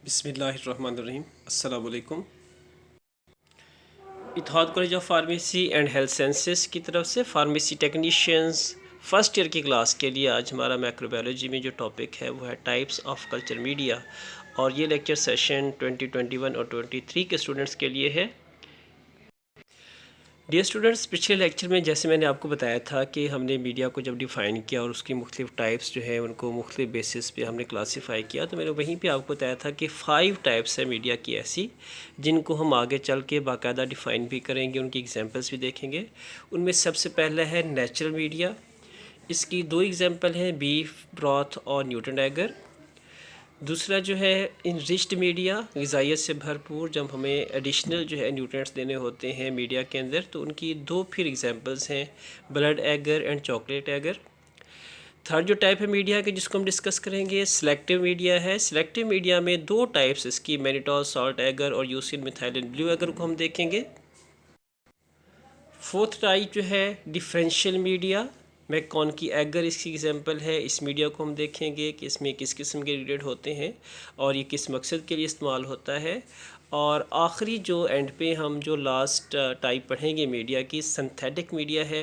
बिस्मिल्लाहिर्रहमानिर्रहीम। अस्सलाम वालेकुम। Ittehad college of pharmacy and health sciences की तरफ से फार्मेसी टेक्नीशियंस फर्स्ट ईयर की क्लास के लिए आज हमारा माइक्रोबायोलॉजी में जो टॉपिक है वो है टाइप्स ऑफ कल्चर मीडिया, और ये लेक्चर सेशन 2021 और 23 के स्टूडेंट्स के लिए है। डियर स्टूडेंट्स, पिछले लेक्चर में जैसे मैंने आपको बताया था कि हमने मीडिया को जब डिफ़ाइन किया और उसकी मुख्तलिफ टाइप्स जो है उनको मुख्तलिफ बेसिस पे हमने क्लासीफाई किया, तो मैंने वहीं पे आपको बताया था कि 5 टाइप्स है मीडिया की ऐसी, जिनको हम आगे चल के बाकायदा डिफ़ाइन भी करेंगे, उनकी एग्जांपल्स भी देखेंगे। उनमें सबसे पहला है नेचुरल मीडिया। इसकी 2 एग्जांपल हैं, बीफ ब्रॉथ और न्यूटन एगर। दूसरा जो है इनरिच्ड मीडिया, ग़िज़ाइयत से भरपूर, जब हमें एडिशनल जो है न्यूट्रिएंट्स देने होते हैं मीडिया के अंदर, तो उनकी 2 फिर एग्जांपल्स हैं, blood agar and chocolate agar. Third जो टाइप है मीडिया के जिसको हम डिस्कस करेंगे, सिलेक्टिव मीडिया है। सिलेक्टिव मीडिया में 2 टाइप्स इसकी, मैनिटॉल सॉल्ट एगर और यूसिन मिथाइलिन ब्लू एगर को हम देखेंगे। फोर्थ टाइप जो है डिफरेंशियल मीडिया, मैकॉन की एगर इसकी एग्जांपल है। इस मीडिया को हम देखेंगे कि इसमें किस किस्म के इंग्रेडिएंट होते हैं और ये किस मकसद के लिए इस्तेमाल होता है। और आखिरी जो एंड पे हम जो लास्ट टाइप पढ़ेंगे मीडिया की, सिंथेटिक मीडिया है।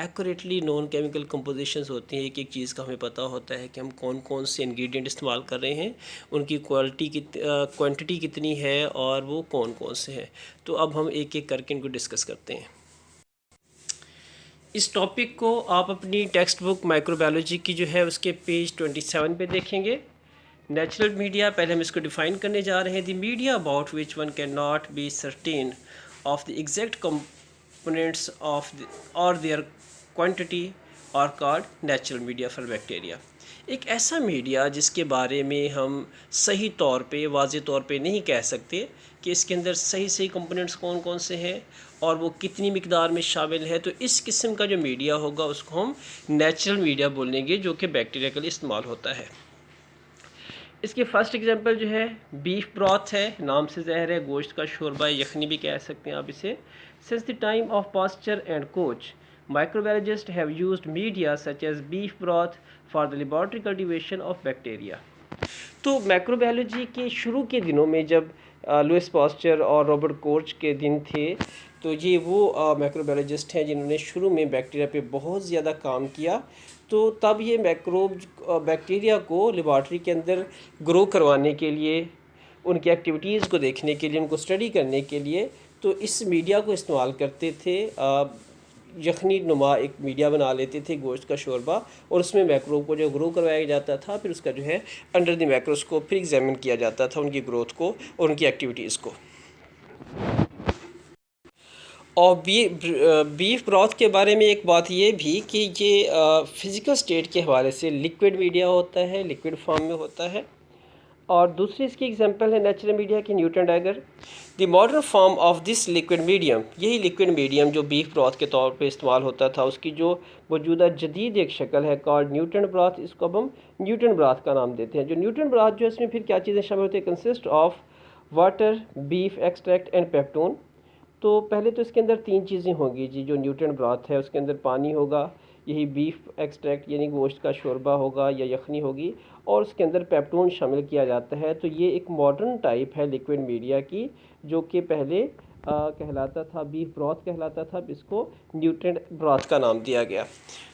एक्यूरेटली नॉन केमिकल कंपोजिशंस होती हैं, एक एक चीज़ का हमें पता होता है कि हम कौन कौन से इंग्रेडिएंट इस्तेमाल कर रहे हैं, उनकी क्वांटिटी कितनी है और वो कौन कौन से हैं। तो अब हम एक एक करके इनको डिस्कस करते हैं। इस टॉपिक को आप अपनी टेक्स्ट बुक माइक्रोबायोलॉजी की जो है उसके पेज 27 पे देखेंगे। नेचुरल मीडिया, पहले हम इसको डिफ़ाइन करने जा रहे हैं। The media about which one can not be certain of the exact components of और देयर क्वांटिटी और called natural media for bacteria. एक ऐसा मीडिया जिसके बारे में हम सही तौर पे, वाज़ेह तौर पे नहीं कह सकते कि इसके अंदर सही सही कंपोनेंट्स कौन कौन से हैं और वो कितनी मिकदार में शामिल है, तो इस किस्म का जो मीडिया होगा उसको हम नेचुरल मीडिया बोलेंगे, जो कि बैक्टीरिया के लिए इस्तेमाल होता है। इसकी फ़र्स्ट एग्जांपल जो है बीफ ब्रॉथ है, नाम से ज़ाहिर है, गोश्त का शोरबा, यखनी भी कह सकते हैं आप इसे। Since the time of Pasteur and Koch, microbiologists have used media such as beef broth for the laboratory cultivation of bacteria। तो माइक्रोबायोलॉजी के शुरू के दिनों में जब लुइस पास्चर और रॉबर्ट कोच के दिन थे, तो ये वो माइक्रोबायोलॉजिस्ट हैं जिन्होंने शुरू में बैक्टीरिया पे बहुत ज़्यादा काम किया। तो तब ये बैक्टीरिया को लेबॉरेटरी के अंदर ग्रो करवाने के लिए, उनकी एक्टिविटीज़ को देखने के लिए, उनको स्टडी करने के लिए, तो इस मीडिया को इस्तेमाल करते थे। यखनी नुमा एक मीडिया बना लेते थे, गोश्त का शोरबा, और उसमें मैक्रोब को जो ग्रो करवाया जाता था, फिर उसका जो है अंडर द माइक्रोस्कोप फिर एग्जामिन किया जाता था उनकी ग्रोथ को और उनकी एक्टिविटीज़ को। और बीफ ब्रॉथ के बारे में एक बात ये भी कि ये फ़िज़िकल स्टेट के हवाले से लिक्विड मीडिया होता है, लिक्विड फॉर्म में होता है। और दूसरी इसकी एग्जांपल है नेचुरल मीडिया की, nutrient agar. The modern form of this liquid medium, यही लिक्विड मीडियम जो बीफ ब्रॉथ के तौर पे इस्तेमाल होता था, उसकी जो मौजूदा जदीद एक शक्ल है कॉल्ड न्यूटन ब्रॉथ, इसको अब हम न्यूटन ब्रॉथ का नाम देते हैं। जो न्यूटन ब्रॉथ जो इसमें फिर क्या चीज़ें शामिल होती है, consist of water, beef extract and peptone. तो पहले तो इसके अंदर 3 चीज़ें होंगी जी। जो न्यूटन ब्रॉथ है उसके अंदर पानी होगा, यही बीफ एक्सट्रैक्ट यानी गोश्त का शोरबा होगा या यखनी होगी, और उसके अंदर पेप्टोन शामिल किया जाता है। तो ये एक मॉडर्न टाइप है लिक्विड मीडिया की, जो कि पहले कहलाता था बीफ ब्रॉथ कहलाता था, अब इसको न्यूटन ब्रॉथ का नाम दिया गया।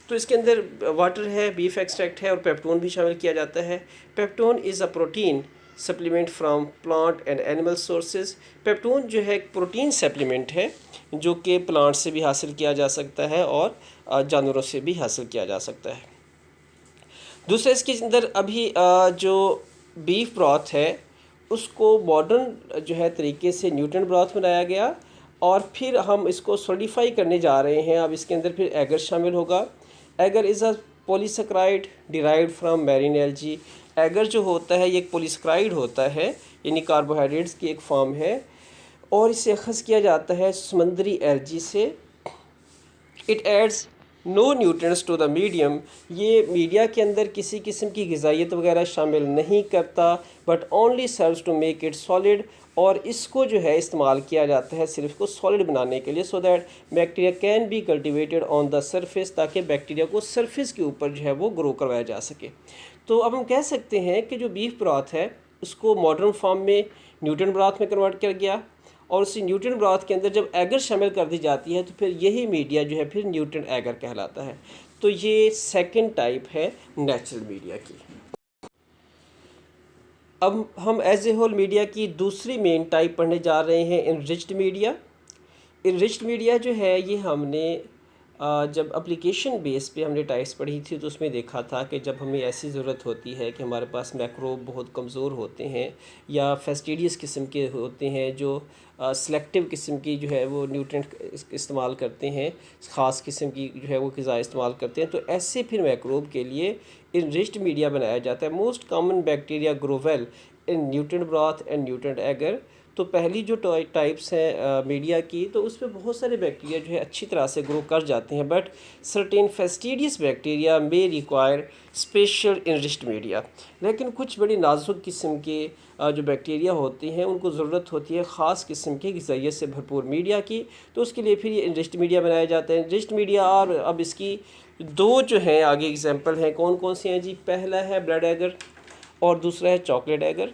तो इसके अंदर वाटर है, बीफ एक्सट्रैक्ट है और पेप्टोन भी शामिल किया जाता है। Peptone is a protein supplement from plant and animal sources. Peptone जो है एक प्रोटीन सप्लीमेंट है जो कि प्लांट से भी हासिल किया जा सकता है और जानवरों से भी हासिल किया जा सकता है। दूसरा इसके अंदर अभी जो बीफ ब्रॉथ है उसको मॉडर्न जो है तरीके से न्यूटन ब्रॉथ बनाया गया, और फिर हम इसको सॉलिडिफाई करने जा रहे हैं। अब इसके अंदर फिर एगर शामिल होगा। Agar is a polysaccharide derived from marine algae. Agar जो होता है ये एक पॉलीसेकेराइड होता है, यानी कार्बोहाइड्रेट्स की एक फॉर्म है, और इसे अखज़ किया जाता है समुद्री एल्गी से। It adds no nutrients to the medium. ये मीडिया के अंदर किसी किस्म की ग़िज़ाइयत वगैरह शामिल नहीं करता, but only serves to make it solid. और इसको जो है इस्तेमाल किया जाता है सिर्फ को सॉलिड बनाने के लिए, so that bacteria can be cultivated on the surface, ताकि बैक्टीरिया को सरफेस के ऊपर जो है वो ग्रो करवाया जा सके। तो अब हम कह सकते हैं कि जो बीफ ब्रॉथ है उसको मॉडर्न फॉर्म में न्यूटन ब्रॉथ में कन्वर्ट कर गया, और उसी न्यूटन ब्रॉथ के अंदर जब एगर शामिल कर दी जाती है तो फिर यही मीडिया जो है फिर न्यूटन एगर कहलाता है। तो ये सेकंड टाइप है नेचुरल मीडिया की। अब हम एज ए होल मीडिया की दूसरी मेन टाइप पढ़ने जा रहे हैं, इनरिच्ड मीडिया। इनरिच्ड मीडिया जो है ये हमने जब एप्लीकेशन बेस पे हमने टाइप्स पढ़ी थी तो उसमें देखा था कि जब हमें ऐसी ज़रूरत होती है कि हमारे पास मैक्रोब बहुत कमज़ोर होते हैं या फेस्टिडियस किस्म के होते हैं, जो सेलेक्टिव किस्म की जो है वो न्यूट्रिएंट इस्तेमाल करते हैं, ख़ास किस्म की जो है वो ग़िज़ा इस्तेमाल करते हैं, तो ऐसे फिर मैक्रोब के लिए इनरिच्ड मीडिया बनाया जाता है। Most common bacteria grow well in nutrient broth and nutrient agar. तो पहली जो टाइप्स हैं मीडिया की, तो उसमें बहुत सारे बैक्टीरिया जो है अच्छी तरह से ग्रो कर जाते हैं, but certain fastidious bacteria may require special enriched media. लेकिन कुछ बड़ी नाजुक किस्म के जो बैक्टीरिया होते हैं उनको ज़रूरत होती है ख़ास किस्म के ग़िज़ाइयत से भरपूर मीडिया की, तो उसके लिए फिर ये इनरिच्ड मीडिया बनाया जाता है। इनरिच्ड मीडिया, और अब इसकी दो जो हैं आगे एग्जांपल हैं, कौन कौन से हैं जी? पहला है ब्लड एगर और दूसरा है chocolate agar.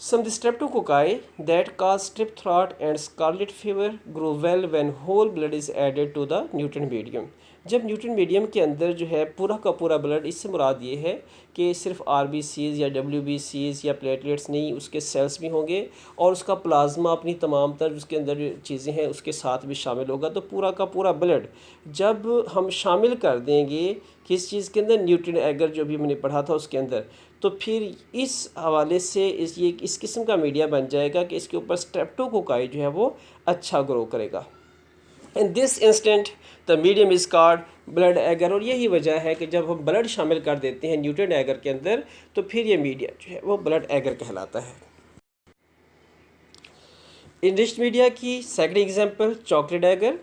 Some streptococci that cause strep throat and scarlet fever grow well when whole blood is added to the nutrient medium। जब न्यूट्रिएंट मीडियम के अंदर जो है पूरा का पूरा ब्लड, इससे मुराद ये है कि सिर्फ आरबीसीज़ या डब्ल्यूबीसीज़ या प्लेटलेट्स नहीं, उसके सेल्स भी होंगे और उसका प्लाज्मा अपनी तमाम तर उसके अंदर जो चीज़ें हैं उसके साथ भी शामिल होगा। तो पूरा का पूरा ब्लड जब हम शामिल कर देंगे किस चीज़ के अंदर, न्यूट्रिएंट एगर जो भी मैंने पढ़ा था उसके अंदर, तो फिर इस हवाले से इस किस्म का मीडिया बन जाएगा कि इसके ऊपर स्ट्रेप्टोकोकाई जो है वो अच्छा ग्रो करेगा। In this instant the medium is called blood agar. और यही वजह है कि जब हम ब्लड शामिल कर देते हैं न्यूट्रिएंट एगर के अंदर तो फिर ये मीडिया जो है वो ब्लड एगर कहलाता है। इनरिच्ड मीडिया की second example chocolate agar.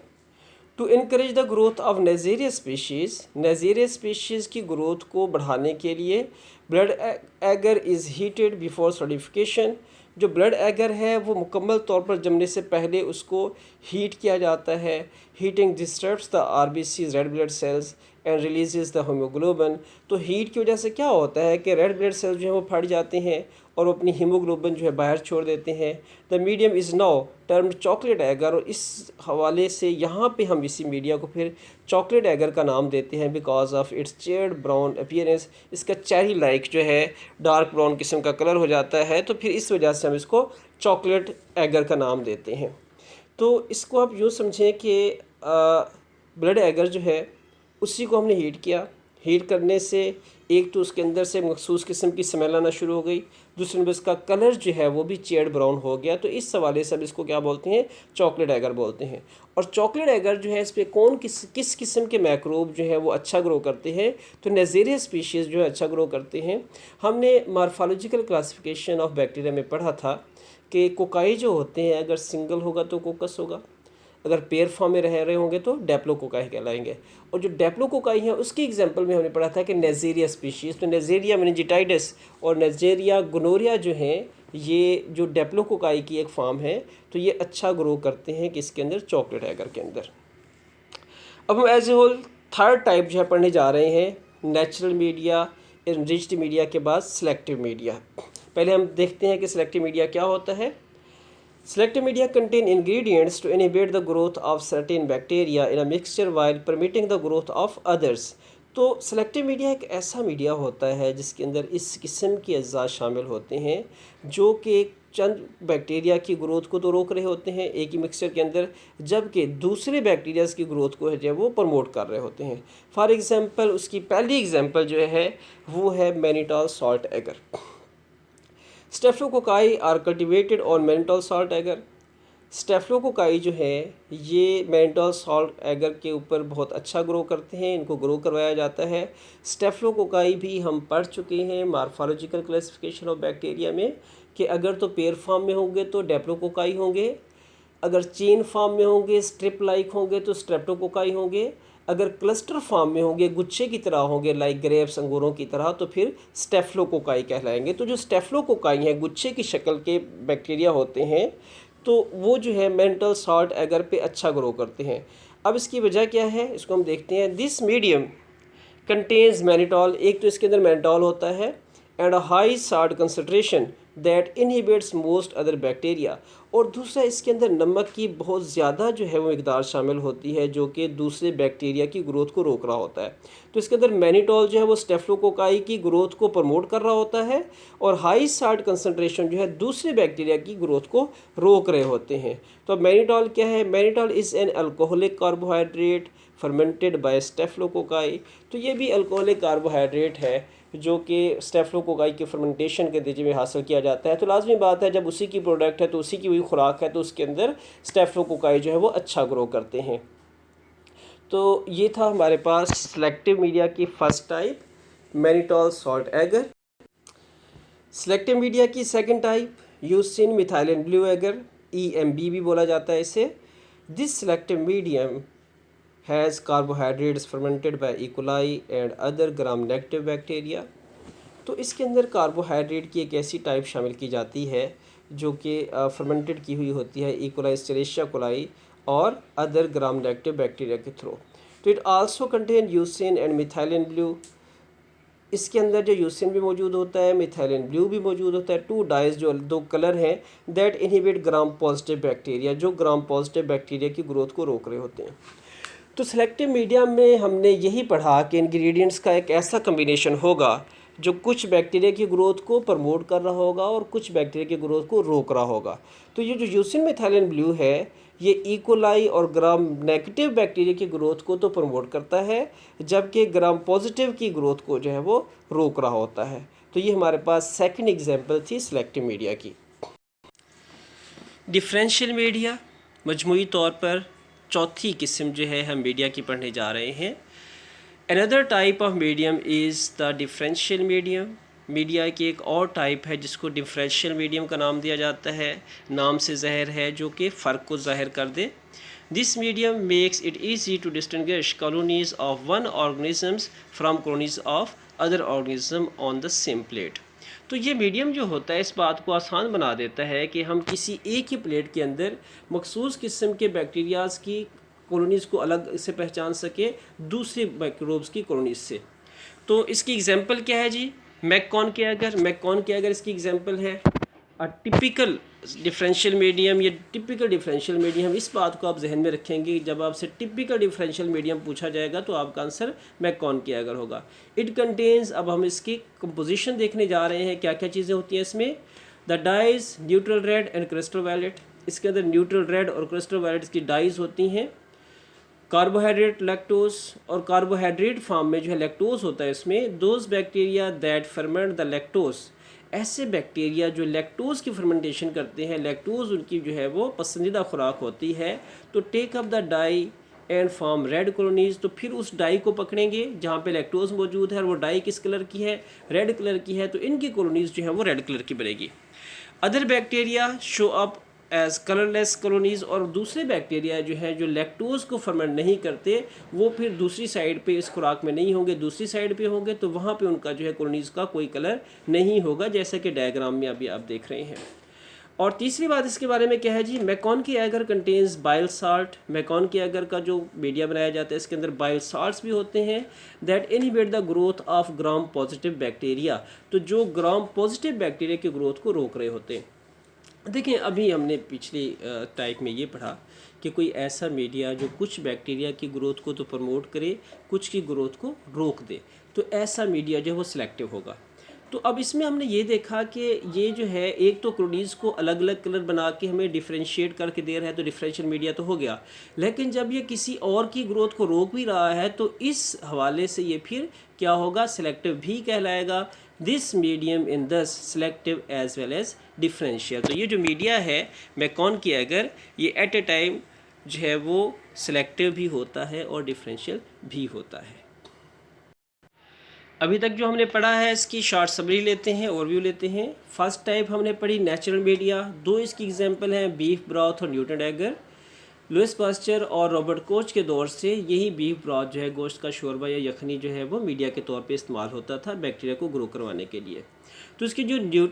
To encourage the growth of Neisseria species, Neisseria species की ग्रोथ को बढ़ाने के लिए blood agar is heated before solidification. जो ब्लड एगर है वो मुकम्मल तौर पर जमने से पहले उसको हीट किया जाता है। Heating disturbs the RBCs red blood cells and releases the haemoglobin. तो हीट की वजह से क्या होता है कि रेड ब्लड सेल्स जो है वो फट जाते हैं और वो अपनी हीमोग्लोबिन जो है बाहर छोड़ देते हैं। The medium is now termed chocolate agar. और इस हवाले से यहाँ पे हम इसी मीडिया को फिर चॉकलेट एगर का नाम देते हैं because of its chaired brown appearance. इसका चेरी लाइक जो है डार्क ब्राउन किस्म का कलर हो जाता है, तो फिर इस वजह से हम इसको चॉकलेट एगर का नाम देते हैं। तो इसको आप यूँ समझें कि ब्लड एगर जो है उसी को हमने हीट किया। हीट करने से एक तो उसके अंदर से मखसूस किस्म की स्मेल आना शुरू हो गई, दूसरे नंबर इसका कलर जो है वो भी चेयर्ड ब्राउन हो गया। तो इस हवाले से अब इसको क्या बोलते हैं? चॉकलेट एगर बोलते हैं। और चॉकलेट एगर जो है इस पर कौन किस किस्म के मैक्रोब जो है वो अच्छा ग्रो करते हैं? तो नेजेरिया स्पीशीज़ जो है अच्छा ग्रो करते हैं। हमने मॉर्फोलॉजिकल क्लासिफिकेशन ऑफ बैक्टीरिया में पढ़ा था कि कोकाई जो होते हैं अगर सिंगल होगा तो कोकस होगा, अगर पेयर फॉर्म में रह रहे होंगे तो डेप्लोकोकाई कहलाएंगे। और जो डेप्लोकोकाई है उसकी एग्जांपल में हमने पढ़ा था कि नेजेरिया स्पीशीज़, तो नेजेरिया मेनिंजिटाइडिस और नेजेरिया गोनोरिया जो हैं ये जो डेप्लोकोकाई की एक फॉर्म है, तो ये अच्छा ग्रो करते हैं किसके अंदर? चॉकलेट एगर के अंदर। अब हम as a whole third type जो है पढ़ने जा रहे हैं, नेचुरल मीडिया, इनरिच्ड मीडिया के बाद सिलेक्टिव मीडिया। पहले हम देखते हैं कि सिलेक्टिव मीडिया क्या होता है। Selective media contain ingredients to inhibit the growth of certain bacteria in a mixture while permitting the growth of others। तो सेलेक्टिव मीडिया एक ऐसा मीडिया होता है जिसके अंदर इस किस्म के अज्जा शामिल होते हैं जो कि चंद बैक्टीरिया की ग्रोथ को तो रोक रहे होते हैं एक ही मिक्सचर के अंदर, जबकि दूसरे बैक्टीरियाज़ की ग्रोथ को जो है वो प्रमोट कर रहे होते हैं। फॉर एग्ज़ाम्पल उसकी पहली एग्ज़ाम्पल जो है वो है mannitol salt agar. Staphylococci are cultivated on mannitol salt agar. Staphylococci जो है ये मैनिटॉल सॉल्ट एगर के ऊपर बहुत अच्छा ग्रो करते हैं, इनको ग्रो करवाया जाता है। स्टेफ्लोकोकाई भी हम पढ़ चुके हैं मॉर्फोलॉजिकल क्लासिफिकेशन ऑफ बैक्टीरिया में कि अगर तो पेयर फॉर्म में होंगे तो डेप्लोकोकाई होंगे, अगर चेन फॉर्म में होंगे स्ट्रिप लाइक होंगे तो स्ट्रेप्टोकोकाई होंगे, अगर क्लस्टर फॉर्म में होंगे गुच्छे की तरह होंगे लाइक ग्रेप्स अंगूरों की तरह तो फिर स्टेफ्लोकोकाई कहलाएंगे। तो जो स्टेफ्लोकोकाई हैं गुच्छे की शक्ल के बैक्टीरिया होते हैं तो वो जो है मैनिटॉल सॉल्ट एगर पे अच्छा ग्रो करते हैं। अब इसकी वजह क्या है इसको हम देखते हैं। दिस मीडियम कंटेन्स मैनिटॉल, एक तो इसके अंदर मैनिटॉल होता है and a high salt concentration that inhibits most other bacteria. और दूसरा, इसके अंदर नमक की बहुत ज़्यादा जो है वो मिकदार शामिल होती है जो कि दूसरे बैक्टीरिया की ग्रोथ को रोक रहा होता है। तो इसके अंदर मैनिटॉल जो है वो स्टेफ्लोकोकाई की ग्रोथ को प्रमोट कर रहा होता है और हाई साल्ट कंसनट्रेशन जो है दूसरे बैक्टीरिया की ग्रोथ को रोक रहे होते हैं। तो अब मैनिटॉल क्या है? Mannitol is an alcoholic carbohydrate fermented by staphylococci. तो ये भी अल्कोहलिक कार्बोहाइड्रेट है जो कि स्टेफ्लोकोकाई के फर्मेंटेशन के नतीजे में हासिल किया जाता है। तो लाजमी बात है, जब उसी की प्रोडक्ट है तो उसी की हुई खुराक है तो उसके अंदर स्टेफ्लोकोकाई जो है वो अच्छा ग्रो करते हैं। तो ये था हमारे पास सिलेक्टिव मीडिया की first type, mannitol salt agar. Selective media की second type, eosin methylene blue agar, EMB भी बोला जाता है इसे। This selective medium has carbohydrates fermented by E. coli and other gram negative bacteria। तो इसके अंदर कार्बोहाइड्रेट की एक ऐसी टाइप शामिल की जाती है जो कि फर्मेंटेड की हुई होती है E. coli, Escherichia coli और अदर ग्राम नेगेटिव बैक्टीरिया के थ्रू। तो it also contain eosin and methylene blue. इसके अंदर जो यूसिन भी मौजूद होता है, मिथाइलिन ब्लू भी मौजूद होता है, टू डाइज जो दो कलर हैं that inhibit gram positive bacteria, जो ग्राम पॉजिटिव बैक्टीरिया की ग्रोथ को रोक रहे होते हैं। तो सिलेक्टिव मीडिया में हमने यही पढ़ा कि इंग्रेडिएंट्स का एक ऐसा कम्बिनेशन होगा जो कुछ बैक्टीरिया की ग्रोथ को प्रमोट कर रहा होगा और कुछ बैक्टीरिया की ग्रोथ को रोक रहा होगा। तो ये जो यूसिन मिथाइलिन ब्लू है ये ई कोलाई और ग्राम नेगेटिव बैक्टीरिया की ग्रोथ को तो प्रमोट करता है जबकि ग्राम पॉजिटिव की ग्रोथ को जो है वो रोक रहा होता है। तो ये हमारे पास सेकंड एग्जांपल थी सिलेक्टिव मीडिया की। डिफरेंशियल मीडिया मजमूई तौर पर चौथी किस्म जो है हम मीडिया की पढ़ने जा रहे हैं। Another type of medium is the differential medium. Media की एक और टाइप है जिसको डिफरेंशियल मीडियम का नाम दिया जाता है। नाम से ज़ाहिर है जो कि फ़र्क को ज़ाहिर कर दे। This medium makes it easy to distinguish colonies of one organisms from colonies of other organism on the same plate. तो ये मीडियम जो होता है इस बात को आसान बना देता है कि हम किसी एक ही प्लेट के अंदर मखसूस किस्म के बैक्टीरियाज़ की कॉलोनीज़ को अलग से पहचान सके दूसरे माइक्रोब्स की कॉलोनीज़ से। तो इसकी एग्जांपल क्या है जी? मैककॉन के अगर इसकी एग्जांपल है। टिपिकल डिफरेंशियल मीडियम, ये टिपिकल डिफरेंशियल मीडियम, इस बात को आप जहन में रखेंगे जब आपसे टिपिकल डिफरेंशियल मीडियम पूछा जाएगा तो आपका आंसर मैककॉन के अगर होगा। इट कंटेन्स, अब हम इसकी कंपोजिशन देखने जा रहे हैं क्या क्या चीज़ें होती हैं इसमें। The dyes neutral red and crystal violet, इसके अंदर न्यूट्रल रेड और क्रिस्टल वायलेट की डाइज होती हैं। कार्बोहाइड्रेट लैक्टोज, और कार्बोहाइड्रेट फॉर्म में जो है लैक्टोज होता है इसमें। Those bacteria that ferment the lactose, ऐसे बैक्टीरिया जो लैक्टोज की फर्मेंटेशन करते हैं, लैक्टोज उनकी जो है वो पसंदीदा खुराक होती है। तो take up the dye and form red colonies, तो फिर उस डाई को पकड़ेंगे जहाँ पे लैक्टोज मौजूद है और वो डाई किस कलर की है? रेड कलर की है, तो इनकी कॉलोनीज जो है वो रेड कलर की बनेगी। Other bacteria show up as colourless colonies, और दूसरे बैक्टीरिया जो है जो लैक्टोज को फर्मेंट नहीं करते वो फिर दूसरी साइड पे इस खुराक में नहीं होंगे, दूसरी साइड पे होंगे, तो वहाँ पे उनका जो है कॉलोनीज़ का कोई कलर नहीं होगा जैसे कि डायग्राम में अभी आप देख रहे हैं। और तीसरी बात इसके बारे में क्या है जी? MacConkey agar contains bile salt. MacConkey agar का जो मीडिया बनाया जाता है इसके अंदर बाइल साल्ट्स भी होते हैं that inhibit the growth of gram positive bacteria, तो जो ग्राम पॉजिटिव बैक्टीरिया की ग्रोथ को रोक रहे होते हैं। देखिए अभी हमने पिछली टाइप में ये पढ़ा कि कोई ऐसा मीडिया जो कुछ बैक्टीरिया की ग्रोथ को तो प्रमोट करे, कुछ की ग्रोथ को रोक दे, तो ऐसा मीडिया जो है वो सिलेक्टिव होगा। तो अब इसमें हमने ये देखा कि ये जो है एक तो क्लोरीज को अलग अलग कलर बना के हमें डिफ्रेंशिएट करके दे रहा है तो डिफरेंशियल मीडिया तो हो गया, लेकिन जब ये किसी और की ग्रोथ को रोक भी रहा है तो इस हवाले से ये फिर क्या होगा? सिलेक्टिव भी कहलाएगा। This medium in thus selective as well as differential. तो ये जो मीडिया है मैकॉन की अगर, ये एट ए टाइम जो है वो सिलेक्टिव भी होता है और डिफरेंशियल भी होता है। अभी तक जो हमने पढ़ा है इसकी शॉर्ट समरी लेते हैं, ओवरव्यू लेते हैं। फर्स्ट टाइप हमने पढ़ी नेचुरल मीडिया, दो इसकी एग्जांपल हैं बीफ ब्रॉथ और न्यूटन एगर। लुइस पास्चर और रॉबर्ट कोच के दौर से यही बीफ ब्रॉथ जो है, गोश्त का शोरबा या यखनी जो है वो मीडिया के तौर पे इस्तेमाल होता था बैक्टीरिया को ग्रो करवाने के लिए। तो इसकी जो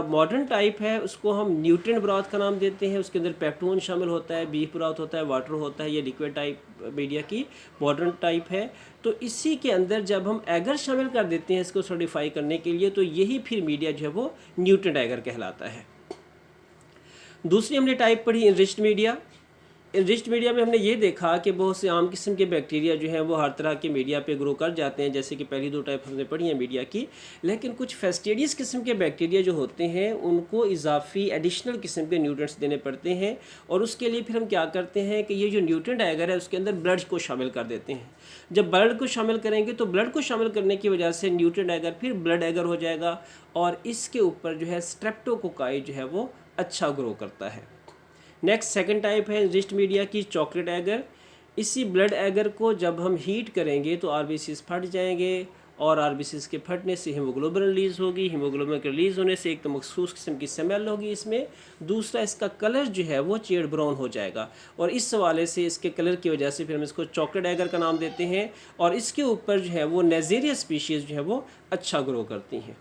मॉडर्न टाइप है उसको हम न्यूट्रिएंट ब्रॉथ का नाम देते हैं। उसके अंदर पेप्टोन शामिल होता है, बीफ ब्रॉथ होता है, वाटर होता है। ये लिक्विड टाइप मीडिया की मॉडर्न टाइप है। तो इसी के अंदर जब हम एगर शामिल कर देते हैं इसको सॉलिडिफाई करने के लिए, तो यही फिर मीडिया जो है वो न्यूट्रिएंट एगर कहलाता है। दूसरी हमने टाइप पढ़ी इनरिच्ड मीडिया। इनरिच्ड मीडिया में हमने ये देखा कि बहुत से आम किस्म के बैक्टीरिया जो हैं वो हर तरह के मीडिया पे ग्रो कर जाते हैं, जैसे कि पहली दो टाइप हमने पढ़ी हैं मीडिया की। लेकिन कुछ फेस्टिडियस किस्म के बैक्टीरिया जो होते हैं उनको इजाफी एडिशनल किस्म के न्यूट्रिएंट्स देने पड़ते हैं, और उसके लिए फिर हम क्या करते हैं कि ये जो न्यूट्रिएंट एगर है उसके अंदर ब्लड को शामिल कर देते हैं। जब ब्लड को शामिल करेंगे तो ब्लड को शामिल करने की वजह से न्यूट्रिएंट एगर फिर ब्लड एगर हो जाएगा, और इसके ऊपर जो है स्ट्रेप्टोकोकाई जो है वो अच्छा ग्रो करता है। नेक्स्ट सेकंड टाइप है इनरिच्ड मीडिया की चॉकलेट एगर। इसी ब्लड एगर को जब हम हीट करेंगे तो आरबीसीज फट जाएंगे, और आरबीसीज के फटने से हीमोग्लोबिन रिलीज़ होगी। हीमोग्लोबिन के रिलीज़ होने से एक तो मखसूस किस्म की स्मेल होगी इसमें, दूसरा इसका कलर जो है वो शेड ब्राउन हो जाएगा, और इस हवाले से इसके कलर की वजह से फिर हम इसको चॉकलेट एगर का नाम देते हैं। और इसके ऊपर जो है वो नेजेरिया स्पीशीज़ जो है वो अच्छा ग्रो करती हैं।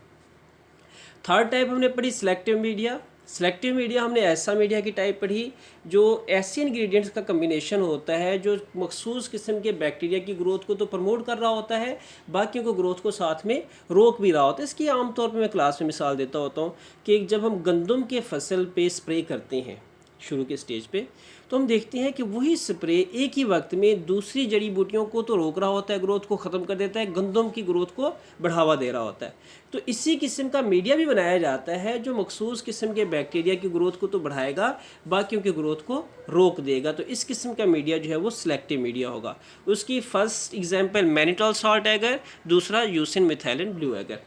थर्ड टाइप हमने पढ़ी सिलेक्टिव मीडिया। सिलेक्टिव मीडिया हमने ऐसा मीडिया की टाइप पढ़ी जो ऐसे इंग्रेडिएंट्स का कम्बिनेशन होता है जो मखसूस किस्म के बैक्टीरिया की ग्रोथ को तो प्रमोट कर रहा होता है, बाकियों को ग्रोथ को साथ में रोक भी रहा होता है। इसकी आमतौर पे मैं क्लास में मिसाल देता होता हूँ कि जब हम गंदम के फसल पे स्प्रे करते हैं शुरू के स्टेज पे, तो हम देखते हैं कि वही स्प्रे एक ही वक्त में दूसरी जड़ी बूटियों को तो रोक रहा होता है, ग्रोथ को ख़त्म कर देता है, गंदम की ग्रोथ को बढ़ावा दे रहा होता है। तो इसी किस्म का मीडिया भी बनाया जाता है जो मखसूस किस्म के बैक्टीरिया की ग्रोथ को तो बढ़ाएगा, बाकियों की ग्रोथ को रोक देगा। तो इस किस्म का मीडिया जो है वो सिलेक्टिव मीडिया होगा। उसकी first example mannitol salt agar, दूसरा eosin methylene blue agar.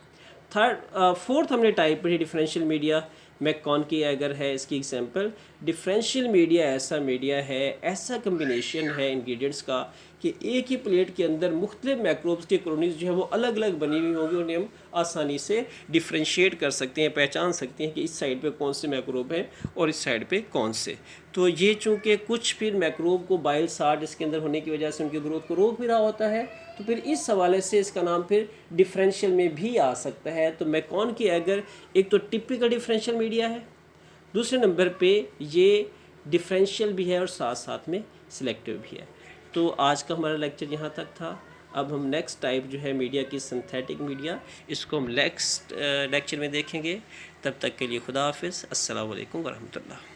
Fourth हमने टाइप पढ़ी differential media. MacConkey agar है इसकी एग्जांपल। डिफरेंशियल मीडिया ऐसा मीडिया है, ऐसा कम्बिनेशन है इंग्रेडिएंट्स का कि एक ही प्लेट के अंदर मुख्तलिफ मैक्रोब्स की कॉलोनीज जो है वो अलग अलग बनी हुई होंगी, उन्हें हम आसानी से डिफ्रेंशिएट कर सकते हैं, पहचान सकते हैं कि इस साइड पे कौन से मैक्रोब हैं और इस साइड पे कौन से। तो ये चूँकि कुछ फिर मैक्रोब को बाइल साल्ट इसके अंदर होने की वजह से उनकी ग्रोथ को रोक भी रहा होता है, तो फिर इस हवाले से इसका नाम फिर डिफरेंशियल में भी आ सकता है। तो मैककॉन की एगर एक तो टिपिकल डिफरेंशियल मीडिया है, दूसरे नंबर पे ये डिफरेंशियल भी है और साथ साथ में सिलेक्टिव भी है। तो आज का हमारा लेक्चर यहाँ तक था। अब हम नेक्स्ट टाइप जो है मीडिया की सिंथेटिक मीडिया, इसको हम नेक्स्ट लेक्चर में देखेंगे। तब तक के लिए खुदा हाफिज़। अस्सलाम वालेकुम वरहमतुल्लाह।